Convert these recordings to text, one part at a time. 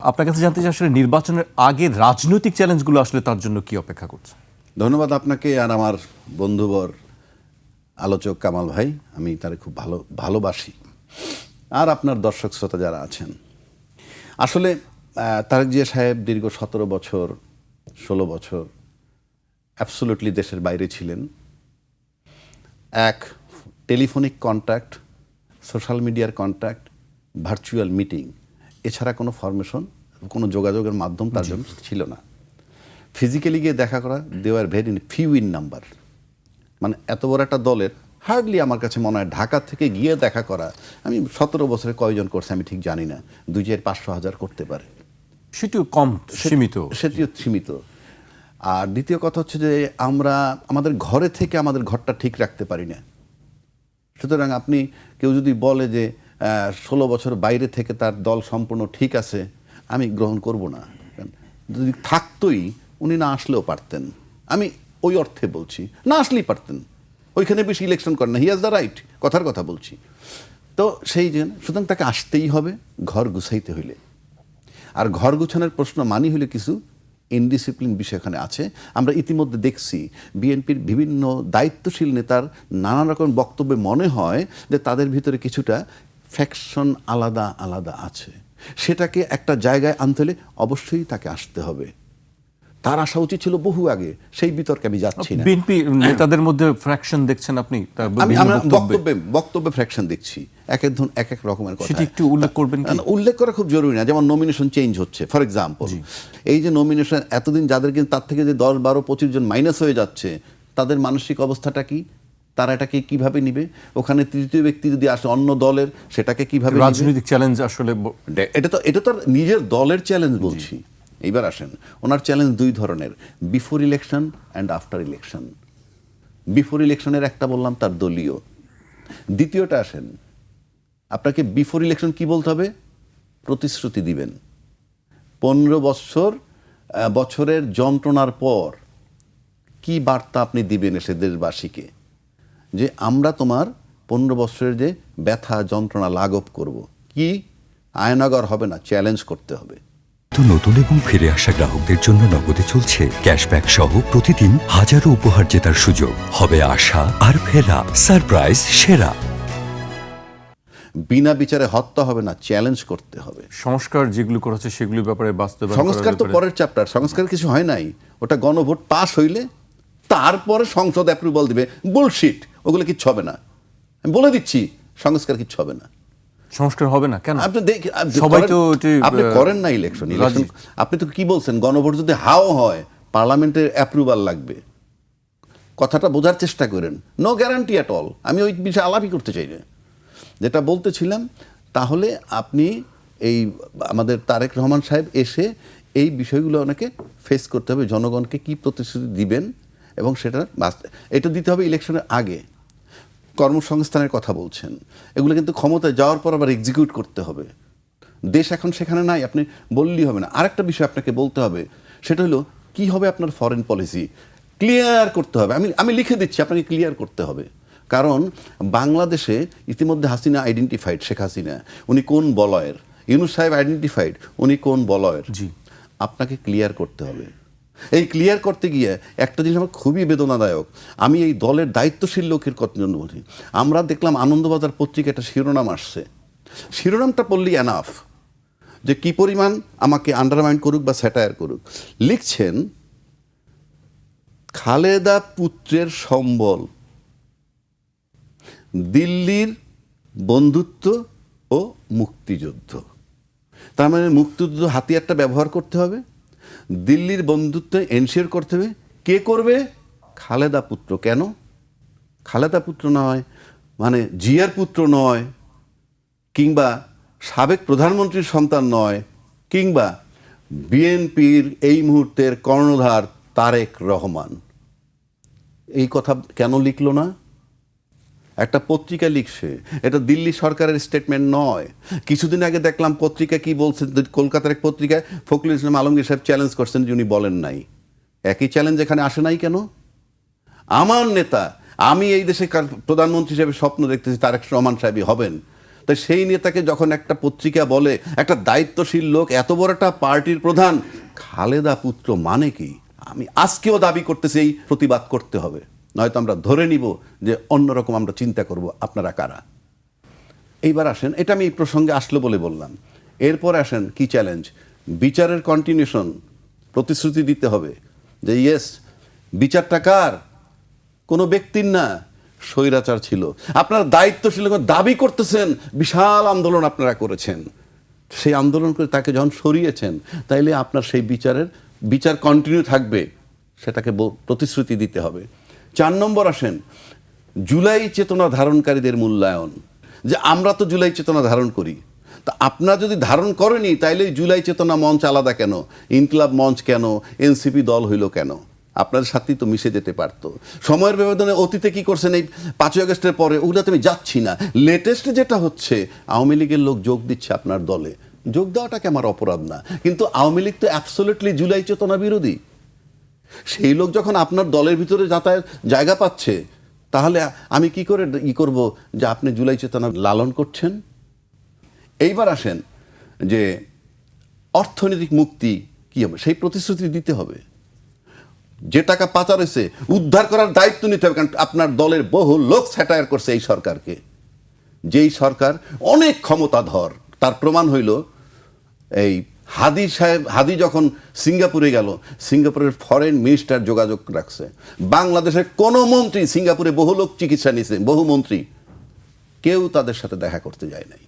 আপনার কাছে জানতে চাই আসলে নির্বাচনের আগে রাজনৈতিক চ্যালেঞ্জগুলো আসলে তার জন্য কি অপেক্ষা করছে? ধন্যবাদ আপনাকে আর আমার বন্ধুবর আলোচক কামাল ভাই, আমি তারে খুব ভালোবাসি, আর আপনার দর্শক শ্রোতা যারা আছেন। আসলে তারেক জিয়া সাহেব দীর্ঘ 17 বছর 16 বছর অ্যাবসোলুটলি দেশের বাইরে ছিলেন। এক টেলিফোনিক কন্ট্যাক্ট, সোশ্যাল মিডিয়ার কন্ট্যাক্ট, ভার্চুয়াল মিটিং এছাড়া কোনো ফরমেশন, কোনো যোগাযোগের মাধ্যম তার জন্য ছিল না। ফিজিক্যালি গিয়ে দেখা করা, they are very few in number. মানে এত বড় একটা দলের হার্ডলি আমার কাছে মনে হয় ঢাকা থেকে গিয়ে দেখা করা, আমি 17 বছরে কয়জন করছে আমি ঠিক জানি না, 2,000, 500, 1000 করতে পারে, সেটিও কম, সীমিত। সেটিও সীমিত। আর দ্বিতীয় কথা হচ্ছে যে আমরা আমাদের ঘরে থেকে আমাদের ঘরটা ঠিক রাখতে পারি না। সুতরাং আপনি কেউ যদি বলে যে 16 বছর বাইরে থেকে তার দল সম্পূর্ণ ঠিক আছে, আমি গ্রহণ করব না। যদি থাকতোই উনি না আসলেও পারতেন, আমি ওই অর্থে বলছি, না আসলেই পারতেন, ওইখানে বেশি ইলেকশন করেন না, হি হ্যাজ দ্য রাইট, কথার কথা বলছি। তো সেই জন্য সুতরাং তাকে আসতেই হবে ঘর গুছাইতে হইলে। আর ঘর গুছানোর প্রশ্ন মানি হলে কিছু ইনডিসিপ্লিন বিষয় এখানে আছে। আমরা ইতিমধ্যে দেখছি বিএনপির বিভিন্ন দায়িত্বশীল নেতার নানা রকম বক্তব্যে মনে হয় যে তাদের ভিতরে কিছুটা ফ্যাকশন আলাদা আলাদা আছে। সেটাকে একটা জায়গায় আনতে হলে অবশ্যই তাকে আসতে হবে। তার আসা উচিত ছিল বহু আগে, সেই বিতর্কে আমি যাচ্ছি না। বিএনপি নেতাদের মধ্যে ফ্র্যাকশন দেখছেন আপনি? আমরা বক্তব্যে ফ্র্যাকশন দেখছি, এক এক রকমের কথা। সেটা একটু উল্লেখ করবেন কি? উল্লেখ করা খুব জরুরি না। যেমন নমিনেশন চেঞ্জ হচ্ছে, ফর এক্সাম্পল, এই যে নমিনেশন এতদিন যাদের কিন্তু তার থেকে যে 10, 12, 25 জন মাইনাস হয়ে যাচ্ছে, তাদের মানসিক অবস্থাটা কি? তারা এটাকে কিভাবে নিবে? ওখানে তৃতীয় ব্যক্তি যদি আসে অন্য দলের, সেটাকে কিভাবে? রাজনৈতিক চ্যালেঞ্জ আসলে এটা তো নিজের দলের চ্যালেঞ্জ বলছি। এইবার আসেন, ওনার চ্যালেঞ্জ দুই ধরনের, before election and after election. Before ইলেকশনের একটা বললাম তার দলীয়, দ্বিতীয়টা আসেন, আপনাকে বিফোর ইলেকশন কি বলতে হবে? প্রতিশ্রুতি দিবেন 15 বছরের যন্ত্রণার পর কি বার্তা আপনি দিবেন এসে দেশবাসীকে, যে আমরা তোমার 15 বছরের যে ব্যথা যন্ত্রণা লাঘব করব। কি আয়নাগর হবে না, চ্যালেঞ্জ করতে হবে। নতুন এবং ফিরে আসা গ্রাহকদের জন্য নগদে চলছে ক্যাশব্যাক সহ প্রতিদিন হাজারো উপহার জেতার সুযোগ। হবে আশা আর ফেরা, সারপ্রাইজ সেরা। বিনা বিচারে হত্যা হবে না, চ্যালেঞ্জ করতে হবে। সংস্কার যেগুলো করা হচ্ছে সেগুলোর ব্যাপারে বাস্তবায়ন। সংস্কার তো পরের চ্যাপ্টার, সংস্কার কিছু হয় নাই। ওটা গণভোট পাস হইলে তারপরে সংসদ অ্যাপ্রুভাল দিবে। বুলশিট, ওগুলো কিচ্ছু হবে না, আমি বলে দিচ্ছি, সংস্কার কিচ্ছু হবে না। সংস্কার হবে না কেন? আপনি সবাই তো আপনি করেন না ইলেকশন। আপনি তো কি বলছেন, গণভোট যদি হাও হয় পার্লামেন্টের অ্যাপ্রুভাল লাগবে। কথাটা বোঝার চেষ্টা করেন। No guarantee at all. আমি ওই বিষয়ে আলাপই করতে চাই না। যেটা বলতেছিলাম, তাহলে আপনি এই আমাদের তারেক রহমান সাহেব এসে এই বিষয়গুলো অনেকে ফেস করতে হবে। জনগণকে কি প্রতিশ্রুতি দিবেন এবং সেটা এটা দিতে হবে ইলেকশনের আগে। কর্মসংস্থানের কথা বলছেন, এগুলো কিন্তু ক্ষমতায় যাওয়ার পর আবার এক্সিকিউট করতে হবে। দেশ এখন সেখানে নাই, আপনি বললেই হবে না। আরেকটা বিষয় আপনাকে বলতে হবে, সেটা হলো কি হবে আপনার ফরেন পলিসি, ক্লিয়ার করতে হবে। আমি লিখে দিচ্ছি, আপনাকে ক্লিয়ার করতে হবে। কারণ বাংলাদেশে ইতিমধ্যে হাসিনা আইডেন্টিফাইড, শেখ হাসিনা উনি কোন বলয়ের, ইউনূস সাহেব আইডেন্টিফাইড উনি কোন বলয়ের। আপনাকে ক্লিয়ার করতে হবে। এই ক্লিয়ার করতে গিয়ে একটা জিনিস আমার খুবই বেদনাদায়ক, আমি এই দলের দায়িত্বশীল লোকের জন্য বলি। আমরা দেখলাম আনন্দবাজার পত্রিকা একটা শিরোনাম আসছে, শিরোনামটা পড়লেই এনাফ যে কি পরিমাণ আমাকে আন্ডারমাইন করুক বা স্যাটায়ার করুক। লিখছেন, খালেদা পুত্রের সম্বল, দিল্লির বন্ধুত্ব ও মুক্তিযুদ্ধ। তার মানে মুক্তিযুদ্ধ হাতিয়ারটা ব্যবহার করতে হবে, দিল্লির বন্ধুত্ব এনশিওর করতে হবে। কে করবে? খালেদা পুত্র। কেন খালেদা পুত্র নয়? মানে জিয়ার পুত্র নয়, কিংবা সাবেক প্রধানমন্ত্রীর সন্তান নয়, কিংবা বিএনপির এই মুহূর্তের কর্ণধার তারেক রহমান। এই কথা কেন লিখলো না? একটা পত্রিকা লিখছে, এটা দিল্লি সরকারের স্টেটমেন্ট নয়। কিছুদিন আগে দেখলাম পত্রিকা কি বলছে, কলকাতার এক পত্রিকায় ফখরুল ইসলাম আলমগীর সাহেব চ্যালেঞ্জ করছেন যে উনি বলেন নাই। একই চ্যালেঞ্জ এখানে আসে নাই কেন? আমার নেতা, আমি এই দেশে প্রধানমন্ত্রী হিসেবে স্বপ্ন দেখতেছি তারেক রহমান সাহেবই হবেন। তো সেই নেতাকে যখন একটা পত্রিকা বলে একটা দায়িত্বশীল লোক, এত বড় একটা পার্টির প্রধান, খালেদা পুত্র মানে কি, আমি আজকেও দাবি করতেছি এই প্রতিবাদ করতে হবে, নয়তো আমরা ধরে নিব যে অন্যরকম আমরা চিন্তা করব আপনারা কারা। এইবার আসেন, এটা আমি এই প্রসঙ্গে আসলো বলে বললাম। এরপর আসেন কি চ্যালেঞ্জ, বিচারের কন্টিনিউশন, প্রতিশ্রুতি দিতে হবে যে ইয়েস বিচারটা কার, কোনো ব্যক্তির না, স্বৈরাচার ছিল। আপনারা দায়িত্বশীল দাবি করতেছেন, বিশাল আন্দোলন আপনারা করেছেন, সেই আন্দোলন করে তাকে যখন সরিয়েছেন, তাইলে আপনার সেই বিচার কন্টিনিউ থাকবে, সেটাকে প্রতিশ্রুতি দিতে হবে। 4 নম্বর আসেন জুলাই চেতনা ধারণকারীদের মূল্যায়ন, যে আমরা তো জুলাই চেতনা ধারণ করি, তা আপনারা যদি ধারণ করেনি তাইলে জুলাই চেতনা মঞ্চ আলাদা কেন, ইনকিলাব মঞ্চ কেন, এনসিপি দল হইল কেন, আপনাদের সাথেই তো মিশে যেতে পারতো। সময়ের ব্যবধানে অতীতে কি করছেন, এই 5ই আগস্টের পরে ওগুলো আমি যাচ্ছি না, লেটেস্ট যেটা হচ্ছে আওয়ামী লীগের লোক যোগ দিচ্ছে আপনার দলে, যোগ দেওয়াটাকে আমার অপরাধ না, কিন্তু আওয়ামী লীগ তো অ্যাবসোলিউটলি জুলাই চেতনা বিরোধী। সেই লোক যখন আপনার দলের ভিতরে যাতায়াত জায়গা পাচ্ছে, তাহলে আমি কি করে করব যে আপনি জুলাই চেতনা লালন করছেন। এইবার আসেন যে অর্থনৈতিক মুক্তি কি হবে, সেই প্রতিশ্রুতি দিতে হবে। যে টাকা পাচার হয়েছে উদ্ধার করার দায়িত্ব নিতে হবে, কারণ আপনার দলের বহু লোক স্যাটায়ার করছে এই সরকারকে, যেই সরকার অনেক ক্ষমতাধর। তার প্রমাণ হইল এই হাদি যখন সিঙ্গাপুরে গেল, সিঙ্গাপুরের ফরেন মিনিস্টার যোগাযোগ রাখছে, বাংলাদেশের কোনো মন্ত্রী, সিঙ্গাপুরে বহু লোক চিকিৎসা নিয়েছে, বহু মন্ত্রী, কেউ তাদের সাথে দেখা করতে যায় নাই।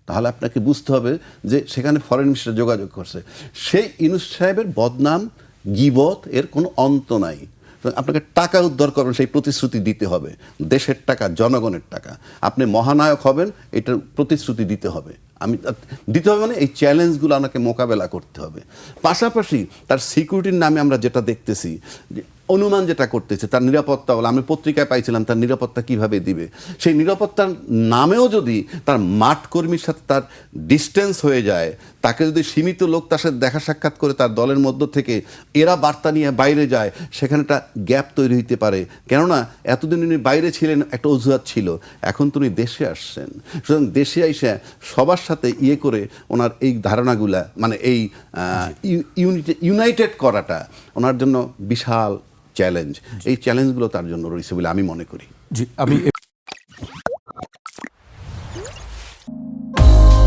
তাহলে আপনাকে বুঝতে হবে যে সেখানে ফরেন মিনিস্টার যোগাযোগ করছে। সেই ইউনূস সাহেবের বদনাম, গীবত, এর কোনো অন্ত নাই। আপনাকে টাকা উদ্ধার করবেন, সেই প্রতিশ্রুতি দিতে হবে, দেশের টাকা, জনগণের টাকা, আপনি মহানায়ক হবেন, এটার প্রতিশ্রুতি দিতে হবে। দিতে হবে মানে এই চ্যালেঞ্জগুলো আমাকে মোকাবেলা করতে হবে। পাশাপাশি তার সিকিউরিটির নামে আমরা যেটা দেখতেছি, যে অনুমান যেটা করতেছে, তার নিরাপত্তা বলে, আমি পত্রিকায় পাইছিলাম তার নিরাপত্তা কিভাবে দিবে, সেই নিরাপত্তার নামেও যদি তার মাঠ কর্মীর সাথে তার ডিস্টেন্স হয়ে যায়, তাকে যদি সীমিত লোক তার সাথে দেখা সাক্ষাৎ করে তার দলের মধ্য থেকে এরা বার্তা নিয়ে বাইরে যায়, সেখানে একটা গ্যাপ তৈরি হইতে পারে। কেননা এতদিন উনি বাইরে ছিলেন, একটা অজুহাত ছিল, এখন তো উনি দেশে আসছেন, সুতরাং দেশে এসে সবার সাথে করে ওনার এই ধারণাগুলা, মানে এই ইউনাইটেড করাটা ওনার জন্য বিশাল চ্যালেঞ্জ। এই চ্যালেঞ্জগুলো তার জন্য রয়েছে বলে আমি মনে করি। জি, আমি